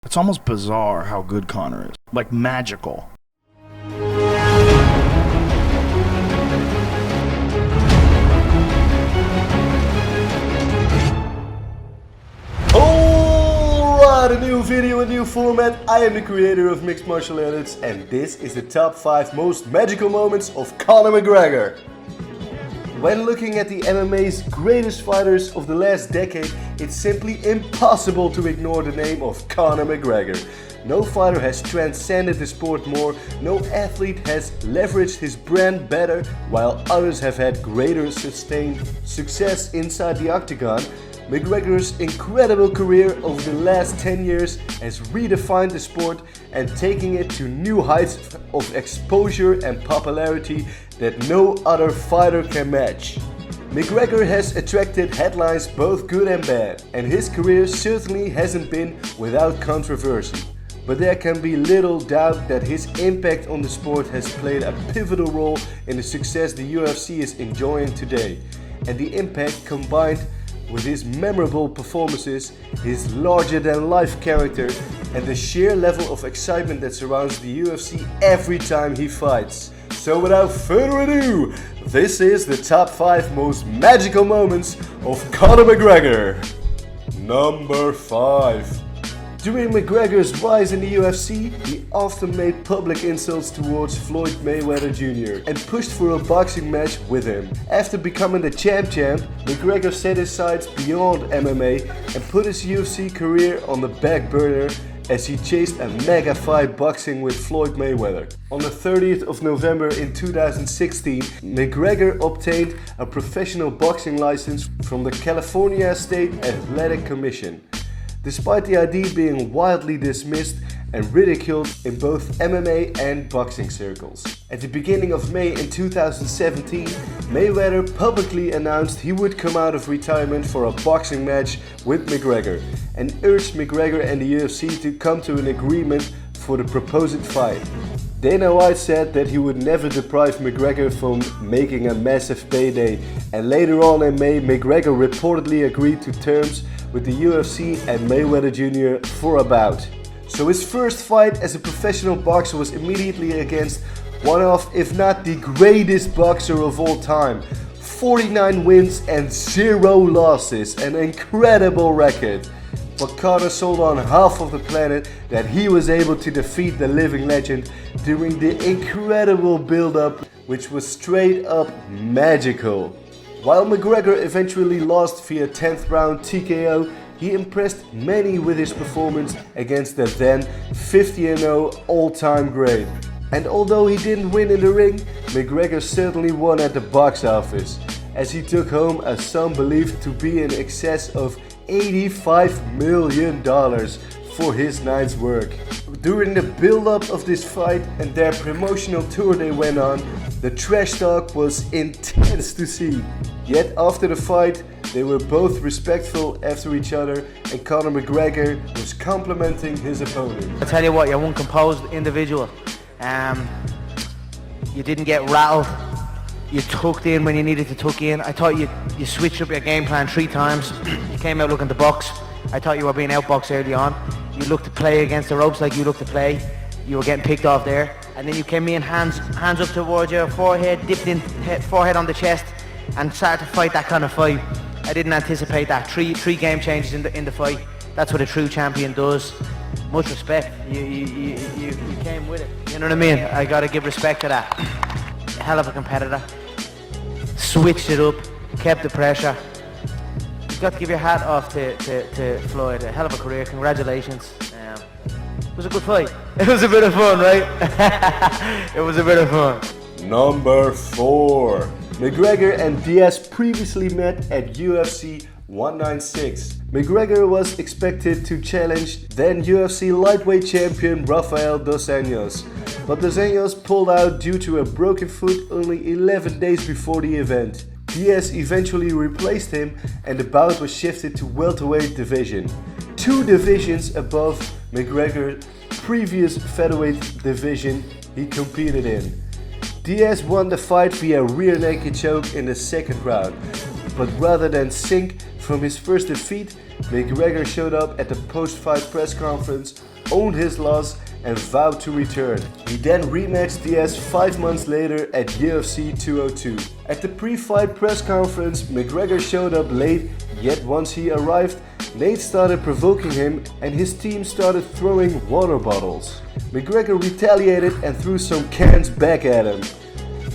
It's almost bizarre how good Conor is. Like magical. Alright, a new video, a new format. I am the creator of Mixed Martial Arts and this is the top 5 most magical moments of Conor McGregor. When looking at the MMA's greatest fighters of the last decade, it's simply impossible to ignore the name of Conor McGregor. No fighter has transcended the sport more, no athlete has leveraged his brand better, while others have had greater sustained success inside the octagon. McGregor's incredible career over the last 10 years has redefined the sport and taking it to new heights of exposure and popularity that no other fighter can match. McGregor has attracted headlines both good and bad, and his career certainly hasn't been without controversy. But there can be little doubt that his impact on the sport has played a pivotal role in the success the UFC is enjoying today. And the impact combined with his memorable performances, his larger-than-life character, and the sheer level of excitement that surrounds the UFC every time he fights. So without further ado, this is the top 5 most magical moments of Conor McGregor. Number 5. During McGregor's rise in the UFC, he often made public insults towards Floyd Mayweather Jr. and pushed for a boxing match with him. After becoming the champ, McGregor set his sights beyond MMA and put his UFC career on the back burner as he chased a mega fight boxing with Floyd Mayweather. On the 30th of November in 2016, McGregor obtained a professional boxing license from the California State Athletic Commission. Despite the idea being widely dismissed and ridiculed in both MMA and boxing circles. At the beginning of May in 2017, Mayweather publicly announced he would come out of retirement for a boxing match with McGregor and urged McGregor and the UFC to come to an agreement for the proposed fight. Dana White said that he would never deprive McGregor from making a massive payday, and later on in May, McGregor reportedly agreed to terms with the UFC and Mayweather Jr. for a bout. So his first fight as a professional boxer was immediately against one of, if not the greatest boxer of all time. 49 wins and 0 losses, an incredible record. But Conor sold on half of the planet that he was able to defeat the living legend during the incredible build-up, which was straight up magical. While McGregor eventually lost via 10th round TKO, he impressed many with his performance against the then 50-0 all-time great. And although he didn't win in the ring, McGregor certainly won at the box office, as he took home a sum believed to be in excess of $85 million for his night's work. During the build-up of this fight and their promotional tour they went on, the trash talk was intense to see. Yet after the fight, they were both respectful after each other and Conor McGregor was complimenting his opponent. I'll tell you what, you're one composed individual. You didn't get rattled. You tucked in when you needed to tuck in. I thought you switched up your game plan 3 times. You came out looking to box. I thought you were being outboxed early on. You looked to play against the ropes like you looked to play. You were getting picked off there. And then you came in hands up towards your forehead, dipped in forehead on the chest and started to fight that kind of fight. I didn't anticipate that. Three game changes in the fight. That's what a true champion does. Much respect. You came with it. You know what I mean? I gotta give respect to that. Hell of a competitor. Switched it up, kept the pressure. You got to give your hat off to Floyd. A hell of a career. Congratulations. It was a good fight. It was a bit of fun, right? It was a bit of fun. Number 4. McGregor and Diaz previously met at UFC 196. McGregor was expected to challenge then UFC lightweight champion Rafael dos Anjos, but dos Anjos pulled out due to a broken foot only 11 days before the event. Diaz eventually replaced him and the bout was shifted to welterweight division, 2 divisions above McGregor's previous featherweight division he competed in. Diaz won the fight via rear naked choke in the second round, but rather than sink from his first defeat, McGregor showed up at the post-fight press conference owned his loss and vowed to return. He then rematched Diaz 5 months later at UFC 202. At the pre-fight press conference, McGregor showed up late, yet once he arrived, Nate started provoking him and his team started throwing water bottles. McGregor retaliated and threw some cans back at him.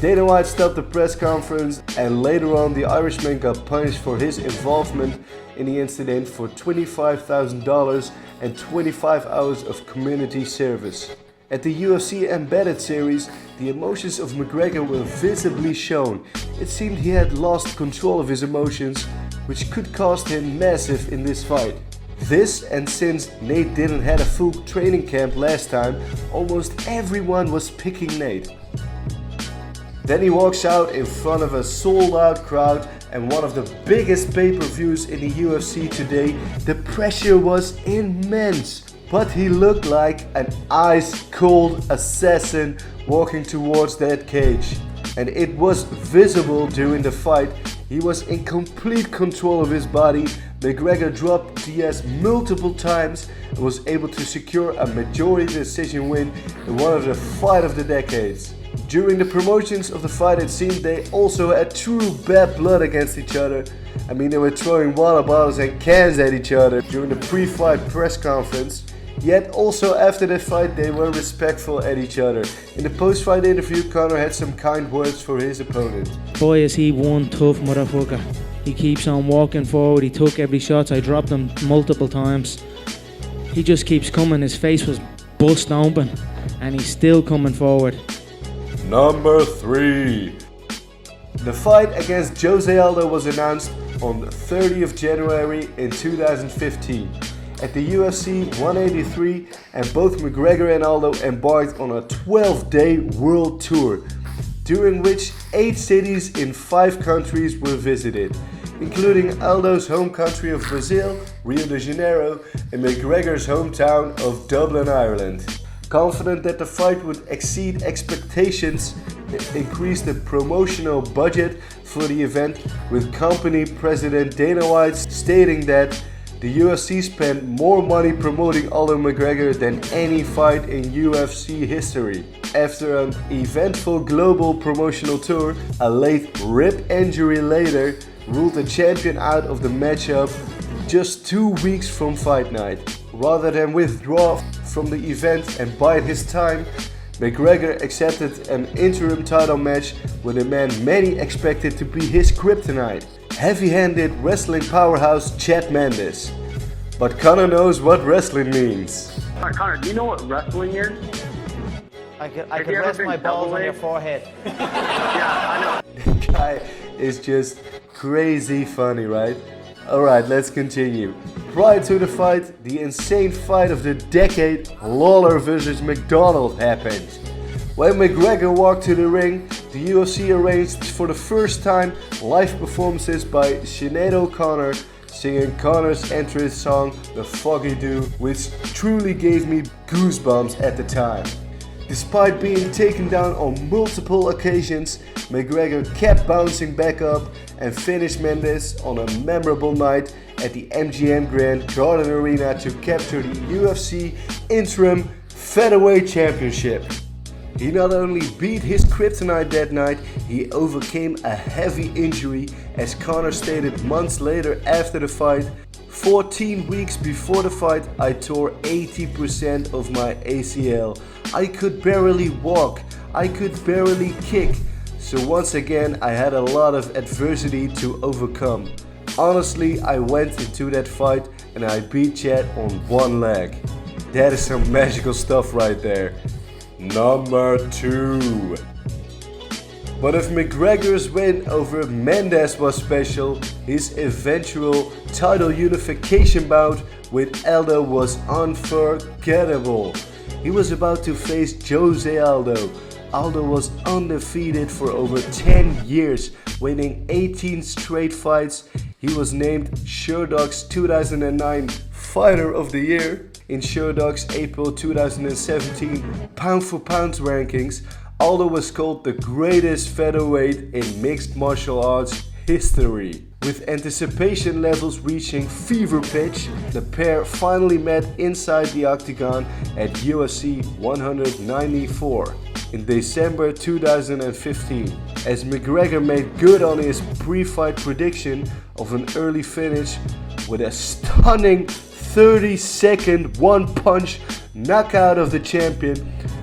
Dana White stopped the press conference, and later on the Irishman got punished for his involvement in the incident for $25,000 and 25 hours of community service. At the UFC Embedded series, the emotions of McGregor were visibly shown. It seemed he had lost control of his emotions, which could cost him massive in this fight. This, and since Nate didn't have a full training camp last time, almost everyone was picking Nate. Then he walks out in front of a sold-out crowd and one of the biggest pay-per-views in the UFC today. The pressure was immense, but he looked like an ice-cold assassin walking towards that cage. And it was visible during the fight. He was in complete control of his body. McGregor dropped Diaz multiple times and was able to secure a majority decision win in one of the fight of the decades. During the promotions of the fight, it seemed they also had true bad blood against each other. I mean, they were throwing water bottles and cans at each other during the pre-fight press conference. Yet also after the fight, they were respectful at each other. In the post-fight interview, Conor had some kind words for his opponent. Boy, is he one tough motherfucker. He keeps on walking forward. He took every shot. I dropped him multiple times. He just keeps coming. His face was bust open and he's still coming forward. Number 3. The fight against Jose Aldo was announced on the 30th of January in 2015 at the UFC 183, and both McGregor and Aldo embarked on a 12-day world tour, during which 8 cities in 5 countries were visited, including Aldo's home country of Brazil, Rio de Janeiro, and McGregor's hometown of Dublin, Ireland. Confident that the fight would exceed expectations, it increased the promotional budget for the event, with company president Dana White stating that the UFC spent more money promoting Aldo McGregor than any fight in UFC history. After an eventful global promotional tour, a late rib injury later ruled the champion out of the matchup just 2 weeks from fight night. Rather than withdraw from the event and bide his time, McGregor accepted an interim title match with a man many expected to be his kryptonite, heavy-handed wrestling powerhouse Chad Mendez. But Conor knows what wrestling means. Conor, do you know what wrestling is? I could rest my balls on your forehead. Yeah, I know. The guy is just crazy funny, right? Alright, let's continue. Prior to the fight, the insane fight of the decade, Lawler vs McDonald, happened. When McGregor walked to the ring, the UFC arranged for the first time live performances by Sinead O'Connor singing Conor's entrance song, The Foggy Dew, which truly gave me goosebumps at the time. Despite being taken down on multiple occasions, McGregor kept bouncing back up and finished Mendez on a memorable night at the MGM Grand Garden Arena to capture the UFC Interim Featherweight Championship. He not only beat his kryptonite that night, he overcame a heavy injury, as Conor stated months later after the fight. 14 weeks before the fight, I tore 80% of my ACL. I could barely walk, I could barely kick. So once again, I had a lot of adversity to overcome. Honestly, I went into that fight and I beat Chad on one leg. That is some magical stuff right there. Number 2. But if McGregor's win over Mendez was special, his eventual title unification bout with Aldo was unforgettable. He was about to face Jose Aldo. Aldo was undefeated for over 10 years, winning 18 straight fights. He was named Sherdog's 2009 Fighter of the Year in Sherdog's April 2017 pound for pound rankings. Aldo was called the greatest featherweight in mixed martial arts. history. With anticipation levels reaching fever pitch, the pair finally met inside the octagon at UFC 194 in December 2015, as McGregor made good on his pre-fight prediction of an early finish with a stunning 30-second one-punch knockout of the champion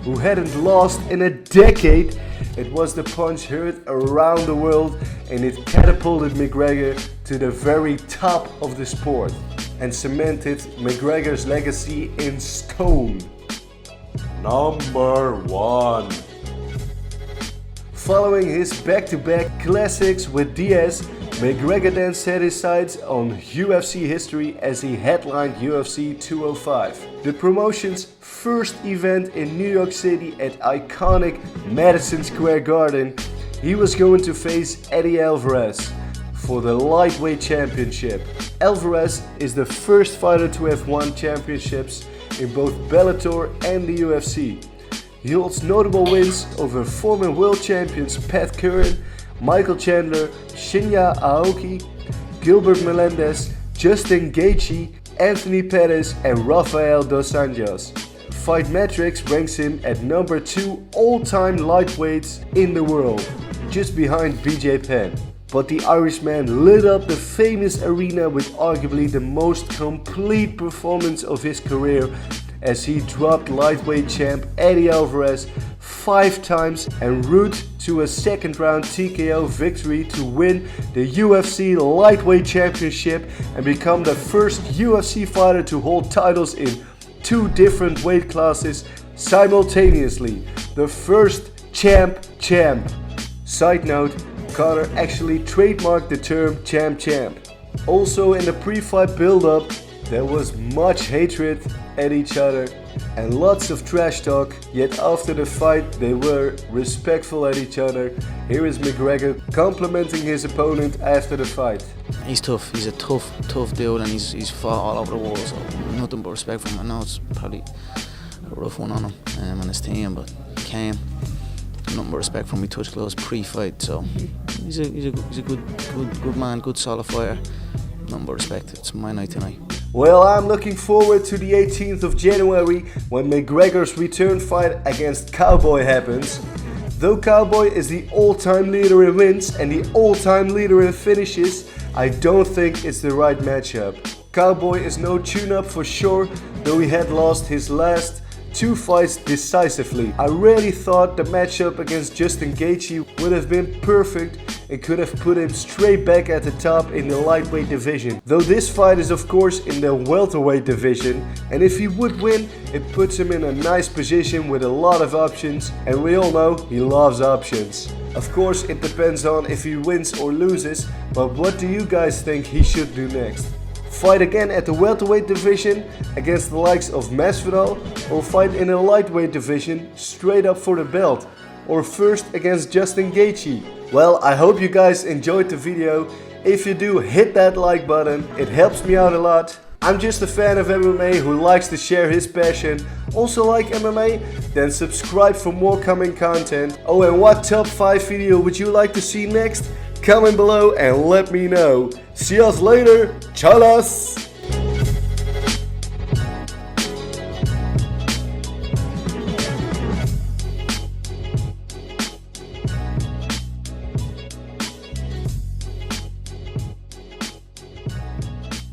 who hadn't lost in a decade. It was the punch heard around the world, and it catapulted McGregor to the very top of the sport and cemented McGregor's legacy in stone. Number 1. Following his back-to-back classics with Diaz, McGregor then set his sights on UFC history as he headlined UFC 205, the promotion's first event in New York City at iconic Madison Square Garden. He was going to face Eddie Alvarez for the lightweight championship. Alvarez is the first fighter to have won championships in both Bellator and the UFC. He holds notable wins over former world champions Pat Curran, Michael Chandler, Shinya Aoki, Gilbert Melendez, Justin Gaethje, Anthony Pettis and Rafael dos Anjos. Fightmetrics ranks him at number 2 all-time lightweights in the world, just behind BJ Penn. But the Irishman lit up the famous arena with arguably the most complete performance of his career as he dropped lightweight champ Eddie Alvarez 5 times en route to a second round TKO victory to win the UFC lightweight championship and become the first UFC fighter to hold titles in 2 different weight classes simultaneously. The first champ. Side note, Conor actually trademarked the term champ. Also in the pre-fight build-up, there was much hatred at each other and lots of trash talk, yet after the fight they were respectful at each other. Here is McGregor complimenting his opponent after the fight. He's tough, he's a tough dude, and he's fought all over the world, so nothing but respect for him. I know it's probably a rough one on him and his team, but he came. Nothing but respect from me, touch gloves pre-fight, so he's a good man, good solid fighter. Nothing but respect. It's my night tonight. Well, I'm looking forward to the 18th of January when McGregor's return fight against Cowboy happens. Though Cowboy is the all-time leader in wins and the all-time leader in finishes, I don't think it's the right matchup. Cowboy is no tune-up for sure, though he had lost his last 2 fights decisively. I really thought the matchup against Justin Gaethje would have been perfect and could have put him straight back at the top in the lightweight division. Though this fight is of course in the welterweight division, and if he would win, it puts him in a nice position with a lot of options, and we all know he loves options. Of course it depends on if he wins or loses, but what do you guys think he should do next? Fight again at the welterweight division against the likes of Masvidal, or fight in a lightweight division straight up for the belt, or first against Justin Gaethje? Well, I hope you guys enjoyed the video. If you do, hit that like button, it helps me out a lot. I'm just a fan of MMA who likes to share his passion. Also like MMA? Then subscribe for more coming content. Oh, and what top 5 video would you like to see next? Comment below and let me know. See us later. Chalas!